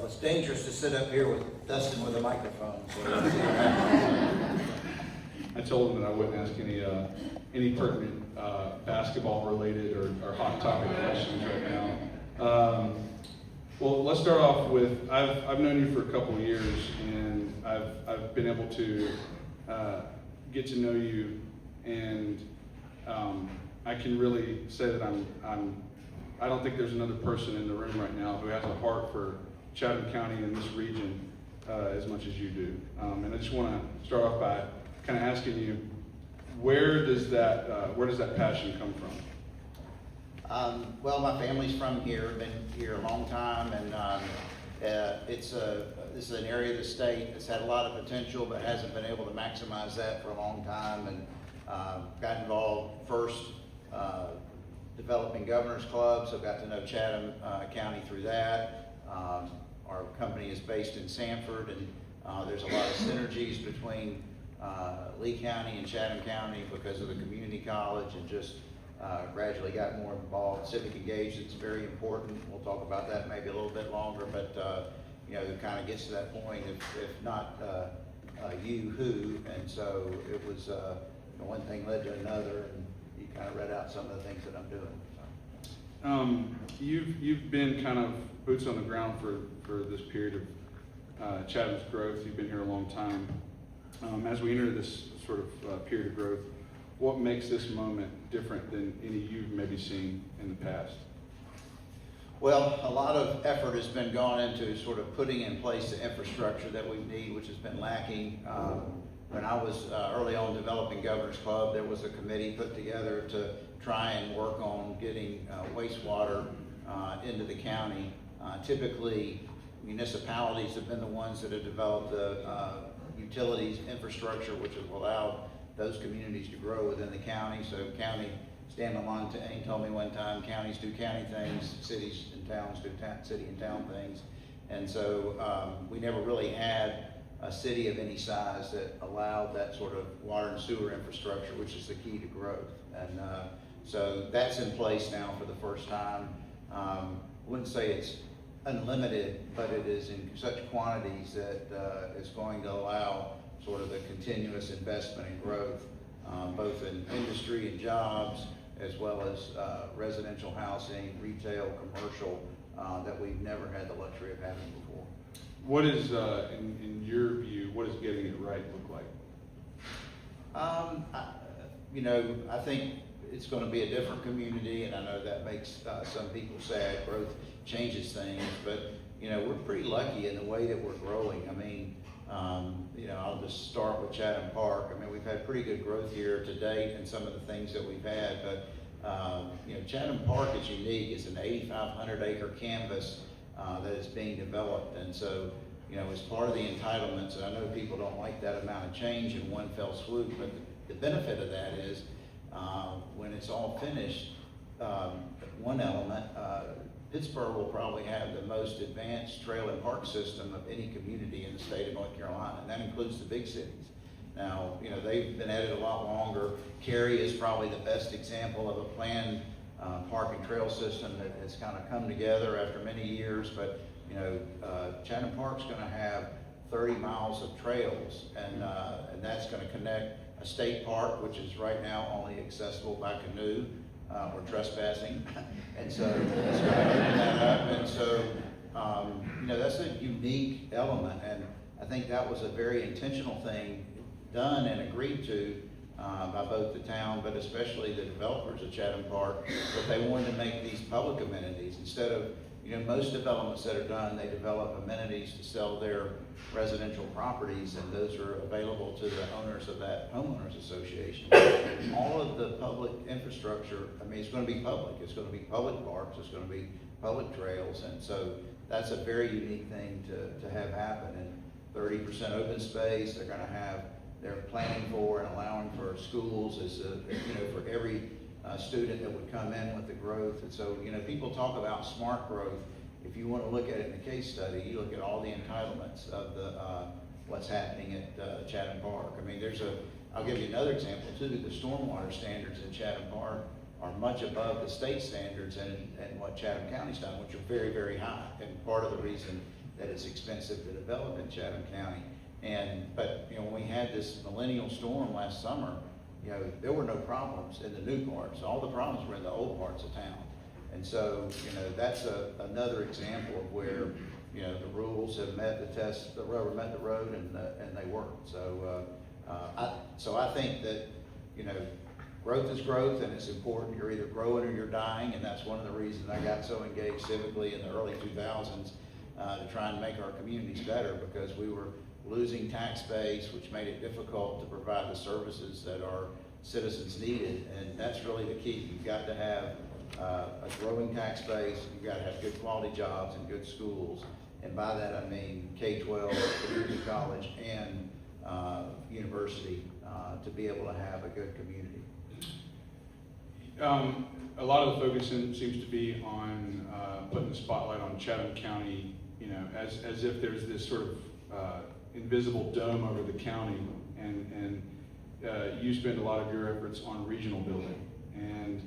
it's dangerous to sit up here with Dustin with a microphone. So let's see what happens. I told him that I wouldn't ask any pertinent basketball related or hot topic questions right now. Well, let's start off with, I've known you for a couple of years, and I've been able to get to know you, and I can really say that I don't think there's another person in the room right now who has a heart for Chatham County and this region as much as you do. And I just want to start off by kind of asking you, where does that passion come from? Well, my family's from here, been here a long time, and this is an area of the state that's had a lot of potential but hasn't been able to maximize that for a long time, and got involved first developing governors clubs, so got to know Chatham County through that. Our company is based in Sanford, and there's a lot of synergies between Lee County and Chatham County because of the community college, and just gradually got more involved. Civic engagement's very important. We'll talk about that maybe a little bit longer, but it kind of gets to that point, if not you, who, and so it was one thing led to another, and you kind of read out some of the things that I'm doing. So. You've been kind of boots on the ground for this period of Chatham's growth. You've been here a long time. As we enter this sort of period of growth, what makes this moment different than any you've maybe seen in the past? Well, a lot of effort has been gone into sort of putting in place the infrastructure that we need, which has been lacking. When I was early on developing Governor's Club, there was a committee put together to try and work on getting wastewater into the county. Typically, municipalities have been the ones that have developed the utilities infrastructure, which has allowed those communities to grow within the county. So county, Stan Lamontagne told me one time, counties do county things, cities and towns do city and town things. And so we never really had a city of any size that allowed that sort of water and sewer infrastructure, which is the key to growth. And so that's in place now for the first time. I wouldn't say it's unlimited, but it is in such quantities that is going to allow sort of the continuous investment and growth, both in industry and jobs, as well as residential housing, retail, commercial, that we've never had the luxury of having before. What is, in your view, what does getting it right look like? I think it's going to be a different community, and I know that makes some people sad. Growth changes things, but we're pretty lucky in the way that we're growing. I mean, I'll just start with Chatham Park. I mean, we've had pretty good growth here to date, and some of the things that we've had. But Chatham Park is unique. It's an 8,500 acre canvas that is being developed, and so as part of the entitlements, and I know people don't like that amount of change in one fell swoop, but the benefit of that is when it's all finished, one element, Pittsburgh will probably have the most advanced trail and park system of any community in the state of North Carolina, and that includes the big cities. Now, they've been at it a lot longer. Cary is probably the best example of a planned park and trail system that has kind of come together after many years, but Chatham Park's going to have 30 miles of trails, and that's going to connect a state park, which is right now only accessible by canoe or trespassing, and so it's going to open that up, and so that's a unique element, and I think that was a very intentional thing done and agreed to by both the town, but especially the developers of Chatham Park, that they wanted to make these public amenities instead of, most developments that are done, they develop amenities to sell their residential properties, and those are available to the owners of that homeowners association. All of the public infrastructure, it's going to be public. It's going to be public parks. It's going to be public trails, and so that's a very unique thing to have happen. And 30% open space. They're planning for and allowing for schools as for every student that would come in with the growth. And so, people talk about smart growth. If you want to look at it in the case study, you look at all the entitlements of what's happening at Chatham Park. I'll give you another example too. The stormwater standards in Chatham Park are much above the state standards and what Chatham County's done, which are very, very high. And part of the reason that it's expensive to develop in Chatham County. But when we had this millennial storm last summer, there were no problems in the new parts. All the problems were in the old parts of town. And so, that's another example of where, the rules have met the test, the rubber met the road, and they worked. So, I think that, growth is growth, and it's important. You're either growing or you're dying, and that's one of the reasons I got so engaged civically in the early 2000s to try and make our communities better, because we were losing tax base, which made it difficult to provide the services that our citizens needed, and that's really the key. You've got to have a growing tax base, you've got to have good quality jobs and good schools, and by that I mean K-12, community college, and university to be able to have a good community. A lot of the focus seems to be on putting the spotlight on Chatham County, as if there's this sort of invisible dome over the county, and you spend a lot of your efforts on regional building, and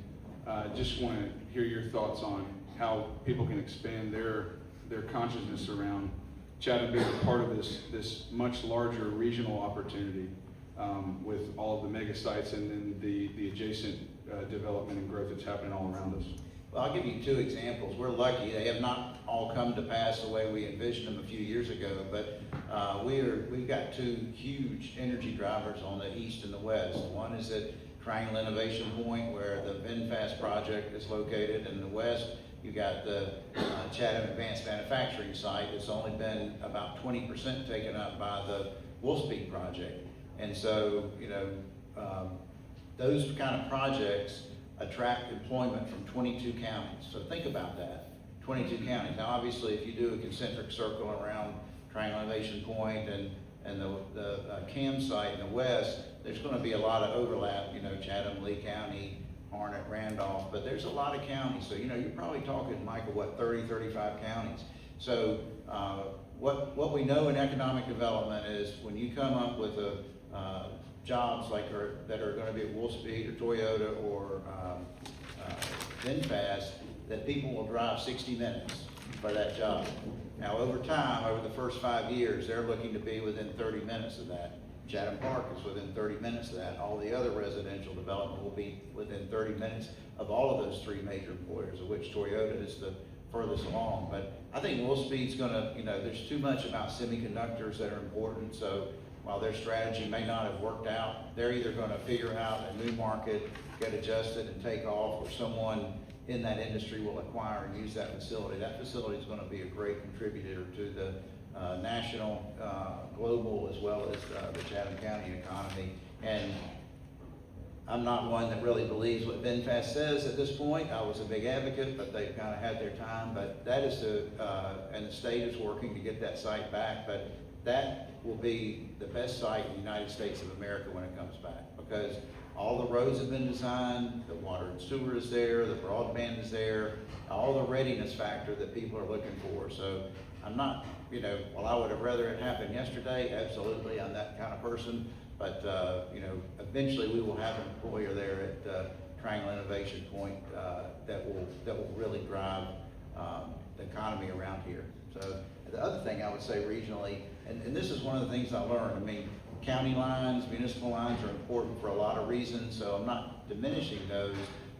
just want to hear your thoughts on how people can expand their consciousness around Chatham being a part of this much larger regional opportunity with all of the mega sites and then the adjacent development and growth that's happening all around us. Well, I'll give you two examples. We're lucky. They have not all come to pass the way we envisioned them a few years ago, but we've got two huge energy drivers on the east and the west. One is at Triangle Innovation Point, where the VinFast project is located. In the west, you got the Chatham Advanced Manufacturing site. It's only been about 20% taken up by the Wolfspeed project. And so, those kind of projects attract employment from 22 counties. So think about that, 22 counties. Now, obviously, if you do a concentric circle around Triangle Innovation Point and the CAM site in the west, there's going to be a lot of overlap, Chatham, Lee County, Harnett, Randolph, but there's a lot of counties. So, you're probably talking, Michael, 30, 35 counties. So, what we know in economic development is when you come up with jobs that are going to be at Wolfspeed or Toyota or VinFast, that people will drive 60 minutes for that job. Now, over time, over the first 5 years, they're looking to be within 30 minutes of that. Chatham Park is within 30 minutes of that. All the other residential development will be within 30 minutes of all of those three major employers, of which Toyota is the furthest along. But I think Wolfspeed's going to, there's too much about semiconductors that are important. So while their strategy may not have worked out, they're either going to figure out a new market, get adjusted and take off, or someone in that industry will acquire and use that facility. That facility is going to be a great contributor to the national, global, as well as the Chatham County economy. And I'm not one that really believes what VinFast says at this point. I was a big advocate, but they've kind of had their time. But that is and the state is working to get that site back. But that will be the best site in the United States of America when it comes back, because all the roads have been designed, the water and sewer is there, the broadband is there, all the readiness factor that people are looking for. So I'm not, while I would have rather it happened yesterday, absolutely, I'm that kind of person. But, eventually we will have an employer there at Triangle Innovation Point that will really drive the economy around here. So the other thing I would say regionally, and this is one of the things I learned, county lines, municipal lines are important for a lot of reasons, so I'm not diminishing those,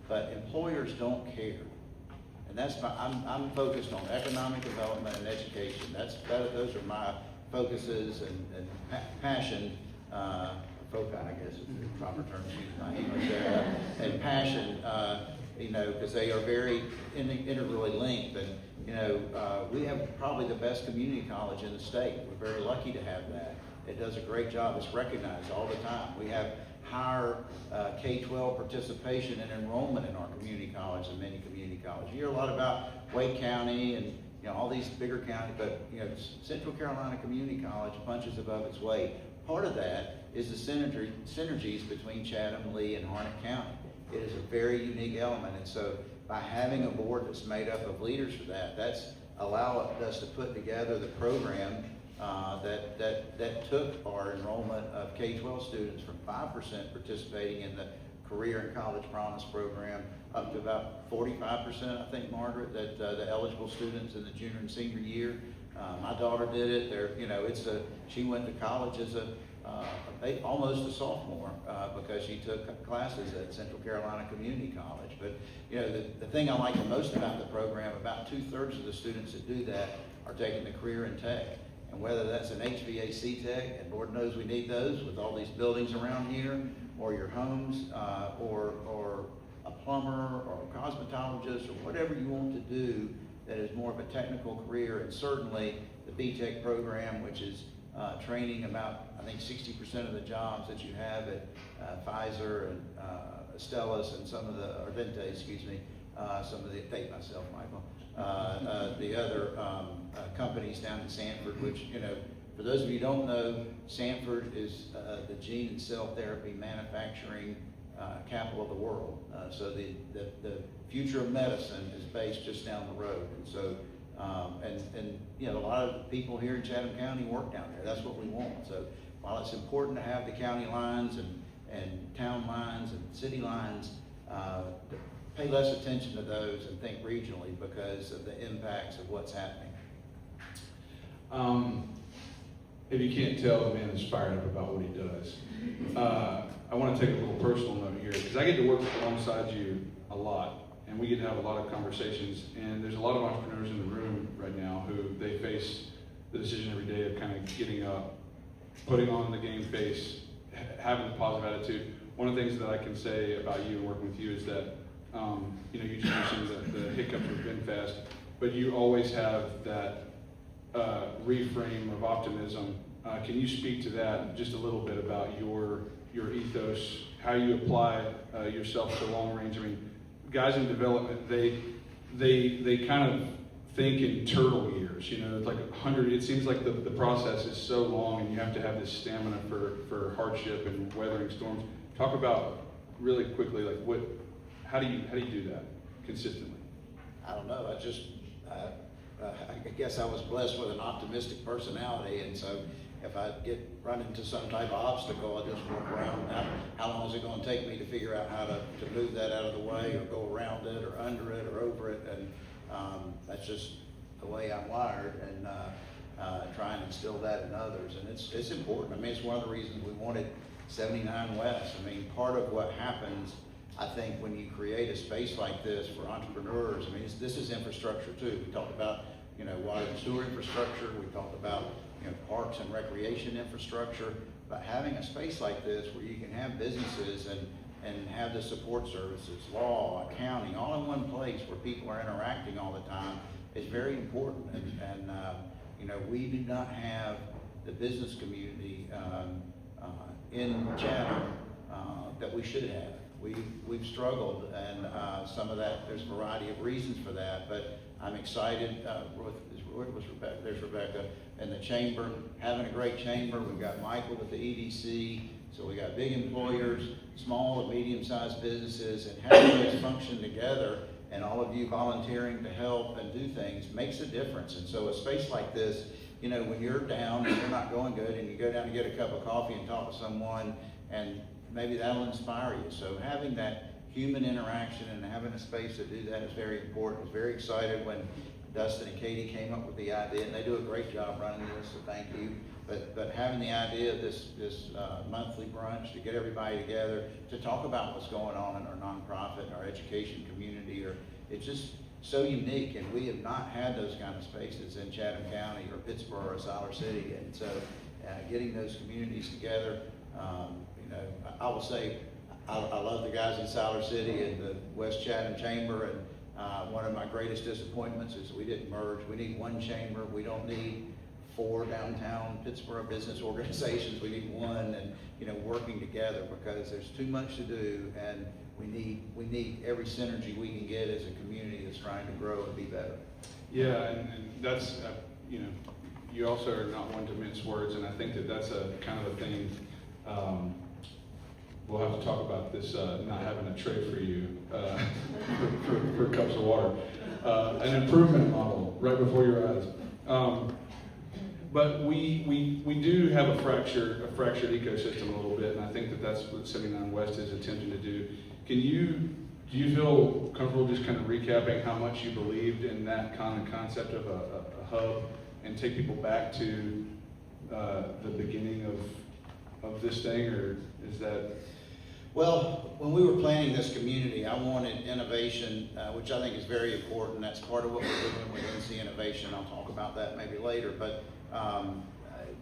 but employers don't care. And I'm focused on economic development and education. Those are my focuses and passion, foci, I guess is the proper term to use my English there, and passion, because they are very integrally linked. And we have probably the best community college in the state. We're very lucky to have that. It does a great job. It's recognized all the time. We have higher K-12 participation and enrollment in our community college than many community colleges. You hear a lot about Wake County and all these bigger counties, but Central Carolina Community College punches above its weight. Part of that is the synergies between Chatham, Lee, and Harnett County. It is a very unique element, and so by having a board that's made up of leaders for that's allowed us to put together the program that took our enrollment of K-12 students from 5% participating in the career and college promise program, up to about 45%, I think, Margaret, that the eligible students in the junior and senior year. My daughter did it. She went to college as almost a sophomore because she took classes at Central Carolina Community College. But the thing I like the most about the program, about 2/3 of the students that do that are taking the career in tech. And whether that's an HVAC tech, and Lord knows we need those with all these buildings around here, or your homes, or a plumber, or a cosmetologist, or whatever you want to do that is more of a technical career. And certainly the B-Tech program, which is training about, I think, 60% of the jobs that you have at Pfizer and Stellus and some of the, or Vente, excuse me, some of the, take myself, Michael, the other companies down in Sanford, which, for those of you who don't know, Sanford is the gene and cell therapy manufacturing capital of the world. So the future of medicine is based just down the road. And so, a lot of people here in Chatham County work down there. That's what we want. So while it's important to have the county lines and town lines and city lines, pay less attention to those and think regionally because of the impacts of what's happening. If you can't tell, the man is fired up about what he does. I want to take a little personal note here because I get to work alongside you a lot, and we get to have a lot of conversations. And there's a lot of entrepreneurs in the room right now who they face the decision every day of kind of getting up, putting on the game face, having a positive attitude. One of the things that I can say about you and working with you is that you just mentioned the hiccups with VinFast, but you always have that reframe of optimism. Can you speak to that just a little bit about your ethos, how you apply yourself to long range? I mean, guys in development, they kind of think in turtle years. It's like 100. It seems like the process is so long, and you have to have this stamina for hardship and weathering storms. Talk about really quickly, like how do you do that consistently? I don't know. I guess I was blessed with an optimistic personality, and so if I run into some type of obstacle, I just work around. How long is it going to take me to figure out how to move that out of the way, or go around it, or under it, or over it? And that's just the way I'm wired, and try and instill that in others. And it's important. I mean, it's one of the reasons we wanted 79 West. I mean, part of what happens, I think, when you create a space like this for entrepreneurs, I mean, this is infrastructure too. We talked about, water and sewer infrastructure. We talked about, parks and recreation infrastructure. But having a space like this where you can have businesses and have the support services, law, accounting, all in one place where people are interacting all the time is very important. And we do not have the business community in Chatham that we should have. We've struggled, and some of that, there's a variety of reasons for that, but I'm excited. There's Rebecca and the chamber, having a great chamber. We've got Michael with the EDC, so we got big employers, small and medium-sized businesses, and having those function together, and all of you volunteering to help and do things makes a difference. And so a space like this, when you're down and you're not going good, and you go down to get a cup of coffee and talk to someone, and maybe that'll inspire you. So having that human interaction and having a space to do that is very important. I was very excited when Dustin and Katie came up with the idea, and they do a great job running this, so thank you. But having the idea of this monthly brunch to get everybody together to talk about what's going on in our nonprofit and our education community, it's just so unique, and we have not had those kind of spaces in Chatham County or Pittsburgh or Siler City. And so getting those communities together, I will say I love the guys in Siler City and the West Chatham Chamber, and one of my greatest disappointments is we didn't merge. We need one chamber. We don't need 4 downtown Pittsburgh business organizations. We need one, and working together, because there's too much to do, and we need every synergy we can get as a community that's trying to grow and be better. Yeah, and that's you also are not one to mince words, and I think that's a kind of a thing. We'll have to talk about this, not having a tray for you for cups of water. An improvement model right before your eyes. But we do have a fractured ecosystem a little bit, and I think that that's what 79 West is attempting to do. Do you feel comfortable just kind of recapping how much you believed in that kind of concept of a hub, and take people back to the beginning of this thing, or is that? Well, when we were planning this community, I wanted innovation, which I think is very important. That's part of what we're doing with NC Innovation. I'll talk about that maybe later, but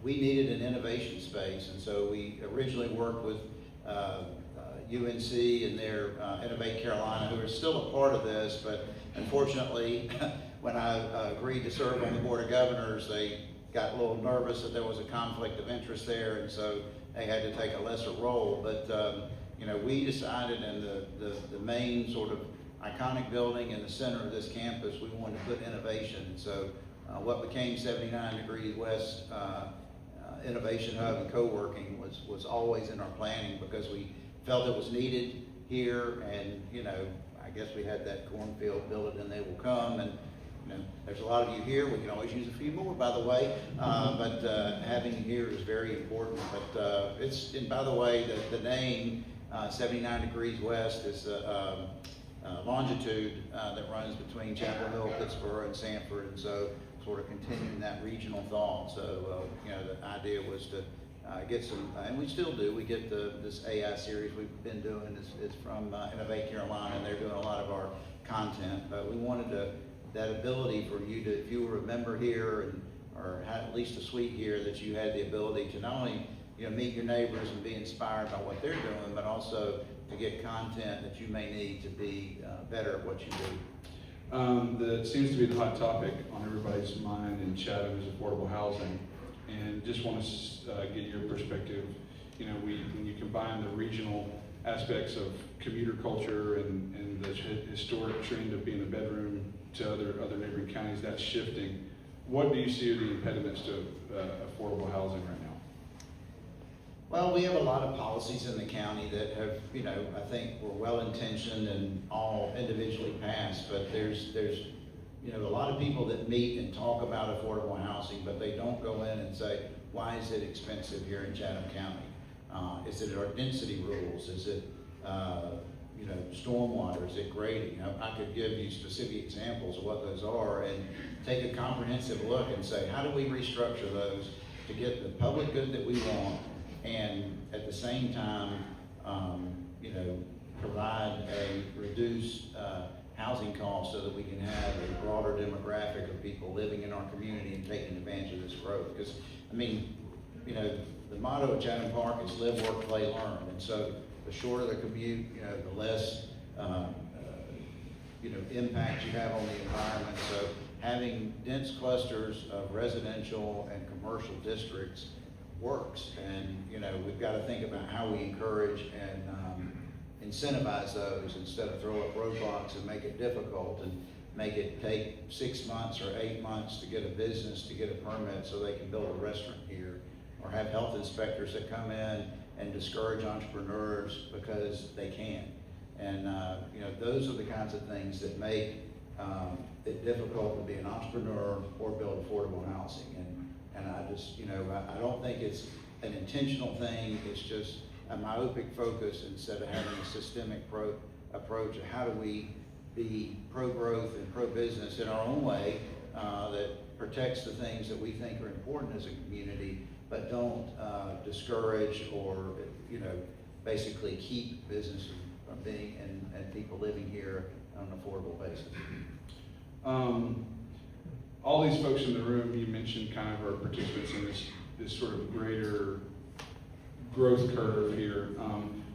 we needed an innovation space, and so we originally worked with UNC and their Innovate Carolina, who are still a part of this, but unfortunately, when I agreed to serve on the Board of Governors, they got a little nervous that there was a conflict of interest there, and so they had to take a lesser role. But you know, we decided in the main sort of iconic building in the center of this campus, we wanted to put innovation. And so what became 79 Degrees West Innovation Hub and Co-working was always in our planning, because we felt it was needed here. And you know, I guess we had that cornfield, build it and they will come. And you know, there's a lot of you here. We can always use a few more, by the way. But having you here is very important. But and by the way, the name 79 Degrees West is longitude that runs between Chapel Hill, Pittsburgh, and Sanford, and so sort of continuing that regional thought. So you know, the idea was to get some, and we still do. We get this AI series we've been doing. It's from Innovate Carolina, and they're doing a lot of our content. But we wanted that ability for you to, if you were a member here or had at least a suite here, that you had the ability to not only meet your neighbors and be inspired by what they're doing, but also to get content that you may need to be better at what you do. That seems to be the hot topic on everybody's mind in Chatham is affordable housing, and just want to get your perspective. You know, when you combine the regional aspects of commuter culture and the historic trend of being a bedroom to other neighboring counties, that's shifting. What do you see are the impediments to affordable housing right now? Well, we have a lot of policies in the county that have, I think were well-intentioned and all individually passed, but there's a lot of people that meet and talk about affordable housing, but they don't go in and say, why is it expensive here in Chatham County? Is it our density rules? Is it, stormwater? Is it grading? I could give you specific examples of what those are and take a comprehensive look and say, how do we restructure those to get the public good that we want, and at the same time, provide a reduced housing cost so that we can have a broader demographic of people living in our community and taking advantage of this growth. Because, the motto of Chatham Park is live, work, play, learn. And so the shorter the commute, the less, impact you have on the environment. So having dense clusters of residential and commercial districts works, and we've got to think about how we encourage and incentivize those instead of throw up roadblocks and make it difficult and make it take 6 months or 8 months to get a business to get a permit so they can build a restaurant here, or have health inspectors that come in and discourage entrepreneurs because they can. And those are the kinds of things that make it difficult to be an entrepreneur or build affordable housing. And I just, I don't think it's an intentional thing. It's just a myopic focus instead of having a systemic approach of how do we be pro-growth and pro-business in our own way that protects the things that we think are important as a community, but don't discourage or, basically keep businesses from being and people living here on an affordable basis. All these folks in the room, you mentioned, kind of are participants in this sort of greater growth curve here.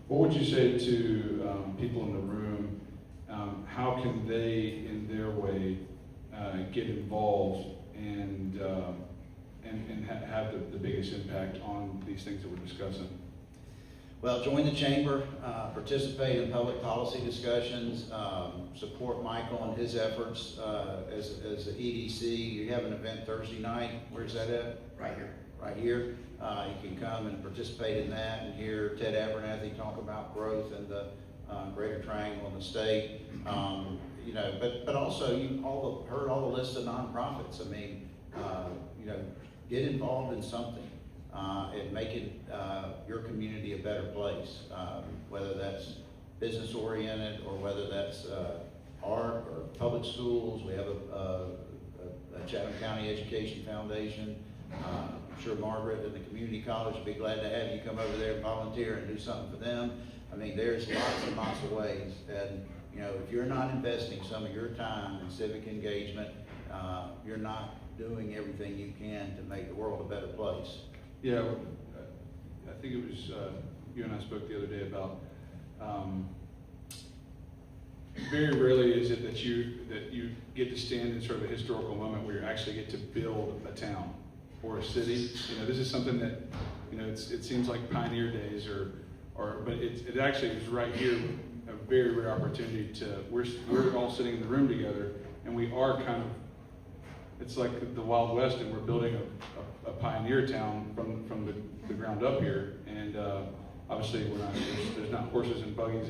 What would you say to people in the room? How can they, in their way, get involved and have the biggest impact on these things that we're discussing? Well, join the chamber, participate in public policy discussions, support Michael and his efforts as the EDC. You have an event Thursday night. Where's that at? Right here. Right here. You can come and participate in that and hear Ted Abernathy talk about growth in the Greater Triangle and the state. But also you heard all the lists of nonprofits. I mean, get involved in something, and making, your community a better place, whether that's business oriented or whether that's, art or public schools. We have a Chatham County Education Foundation. I'm sure Margaret and the community college would be glad to have you come over there and volunteer and do something for them. I mean, there's lots and lots of ways, and you know, if you're not investing some of your time in civic engagement, you're not doing everything you can to make the world a better place. Yeah, I think it was you and I spoke the other day about. Very rarely is it that you get to stand in sort of a historical moment where you actually get to build a town or a city. You know, this is something that, you know, it seems like pioneer days, but it actually is right here a very rare opportunity to. We're all sitting in the room together, and we are kind of. It's like the Wild West, and we're building a pioneer town from the ground up here, and obviously there's not horses and buggies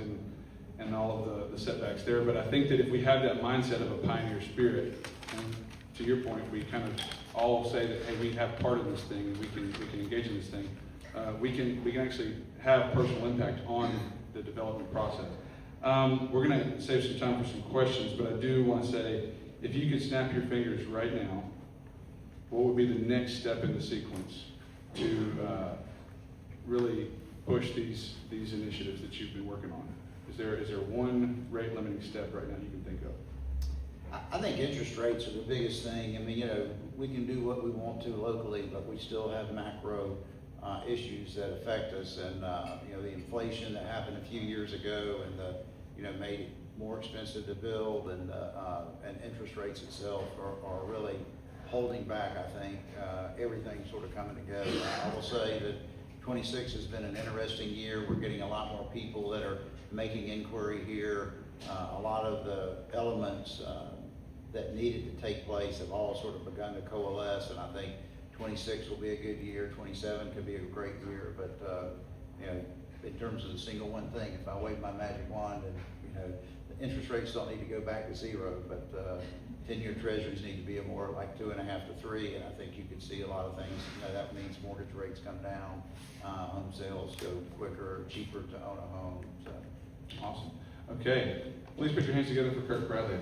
and all of the setbacks there, but I think that if we have that mindset of a pioneer spirit, and to your point, we kind of all say that, hey, we have part of this thing, and we can engage in this thing, we can actually have personal impact on the development process. We're gonna save some time for some questions, but I do want to say, if you could snap your fingers right now, what would be the next step in the sequence to really push these initiatives that you've been working on? Is there one rate limiting step right now you can think of? I think interest rates are the biggest thing. I mean, you know, we can do what we want to locally, but we still have macro issues that affect us, and you know, the inflation that happened a few years ago, and made it more expensive to build, and interest rates itself are really holding back, I think, everything sort of coming together. I will say that 26 has been an interesting year. We're getting a lot more people that are making inquiry here. A lot of the elements that needed to take place have all sort of begun to coalesce, and I think 26 will be a good year. 27 could be a great year, but you know, in terms of the single one thing, if I wave my magic wand, and you know, the interest rates don't need to go back to zero, but 10-year treasuries need to be more like 2.5 to 3, and I think you could see a lot of things. You know, that means mortgage rates come down, home sales go quicker, cheaper to own a home. So. Awesome. Okay, please put your hands together for Kirk Bradley.